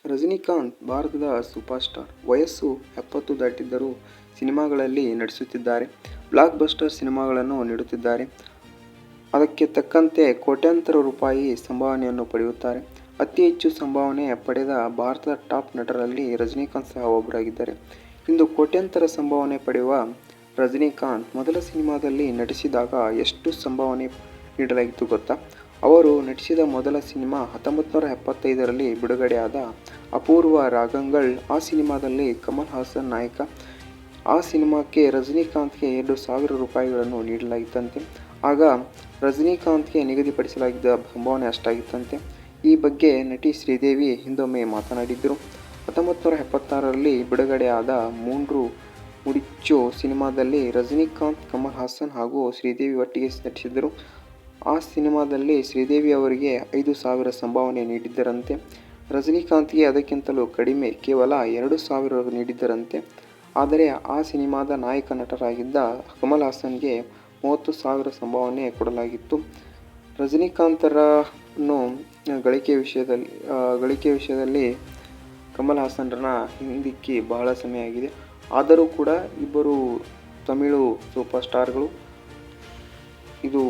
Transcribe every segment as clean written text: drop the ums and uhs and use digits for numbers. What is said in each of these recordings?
ರಜನಿಕಾಂತ್ ಭಾರತದ super star. ವಯಸ್ಸು 70 ದಾಟಿದ್ದರೂ ಸಿನಿಮಾಗಳಲ್ಲಿ ನಟಿಸುತ್ತಿದ್ದಾರೆ. ಬ್ಲಾಕ್ ಬಸ್ಟರ್ ಸಿನಿಮಾಗಳನ್ನು ನೀಡುತ್ತಿದ್ದಾರೆ. ಅದಕ್ಕೆ ತಕ್ಕಂತೆ ಕೋಟ್ಯಾಂತರ ರೂಪಾಯಿ ಸಂಭಾವನೆಯನ್ನು ಪಡೆಯುತ್ತಾರೆ. ಅತಿ ಹೆಚ್ಚು ಸಂಭಾವನೆ ಪಡೆದ ಭಾರತದ ಟಾಪ್ ನಟರಲ್ಲಿ ರಜನಿಕಾಂತ್ ಸಹ ಒಬ್ಬರಾಗಿದ್ದಾರೆ. ಇಂದು ಕೋಟ್ಯಾಂತರ ಸಂಭಾವನೆ ಪಡೆಯುವ ರಜನಿಕಾಂತ್ ಮೊದಲ ಸಿನಿಮಾದಲ್ಲಿ ನಟಿಸಿದಾಗ ಎಷ್ಟು ಸಂಭಾವನೆ ನೀಡಲಾಗಿತ್ತು ಗೊತ್ತಾ? ಅವರು ನಟಿಸಿದ ಮೊದಲ ಸಿನಿಮಾ 1975ರಲ್ಲಿ ಬಿಡುಗಡೆಯಾದ ಅಪೂರ್ವ ರಾಗಂಗಳ್. ಆ ಸಿನಿಮಾದಲ್ಲಿ ಕಮಲ್ ಹಾಸನ್ ನಾಯಕ. ಆ ಸಿನಿಮಾಕ್ಕೆ ರಜನಿಕಾಂತ್ಗೆ 2,000 ರೂಪಾಯಿಗಳನ್ನು ನೀಡಲಾಗಿತ್ತಂತೆ. ಆಗ ರಜನಿಕಾಂತ್ಗೆ ನಿಗದಿಪಡಿಸಲಾಗಿದ್ದ ಸಂಭಾವನೆ ಅಷ್ಟಾಗಿತ್ತಂತೆ. ಈ ಬಗ್ಗೆ ನಟಿ ಶ್ರೀದೇವಿ ಹಿಂದೊಮ್ಮೆ ಮಾತನಾಡಿದ್ದರು. 1976ರಲ್ಲಿ ಬಿಡುಗಡೆಯಾದ ಮೂಂಡ್ರು ಮುಡಿಚ್ಚು ಸಿನಿಮಾದಲ್ಲಿ ರಜನಿಕಾಂತ್, ಕಮಲ್ ಹಾಸನ್ ಹಾಗೂ ಶ್ರೀದೇವಿ ಒಟ್ಟಿಗೆ ನಟಿಸಿದ್ದರು. ಆ ಸಿನಿಮಾದಲ್ಲಿ ಶ್ರೀದೇವಿ ಅವರಿಗೆ 5,000 ಸಂಭಾವನೆ ನೀಡಿದ್ದರಂತೆ. ರಜನಿಕಾಂತ್ಗೆ ಅದಕ್ಕಿಂತಲೂ ಕಡಿಮೆ, ಕೇವಲ 2,000 ನೀಡಿದ್ದರಂತೆ. ಆದರೆ ಆ ಸಿನಿಮಾದ ನಾಯಕ ನಟರಾಗಿದ್ದ ಕಮಲ್ ಹಾಸನ್ಗೆ 30,000 ಸಂಭಾವನೆ ಕೊಡಲಾಗಿತ್ತು. ರಜನಿಕಾಂತ್ರನ್ನು ಗಳಿಕೆ ವಿಷಯದಲ್ಲಿ ಕಮಲ್ ಹಾಸನ್ರನ್ನ ಹಿಂದಿಕ್ಕಿ ಬಹಳ ಸಮಯ ಆಗಿದೆ. ಆದರೂ ಕೂಡ ಇಬ್ಬರು ತಮಿಳು ಸೂಪರ್ ಸ್ಟಾರ್ಗಳು. ಇದು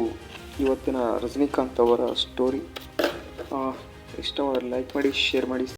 ಇವತ್ತಿನ ರಜನಿಕಾಂತ್ ಅವರ ಸ್ಟೋರಿ. ಇಷ್ಟವಾದರೆ ಲೈಕ್ ಮಾಡಿ, ಶೇರ್ ಮಾಡಿ.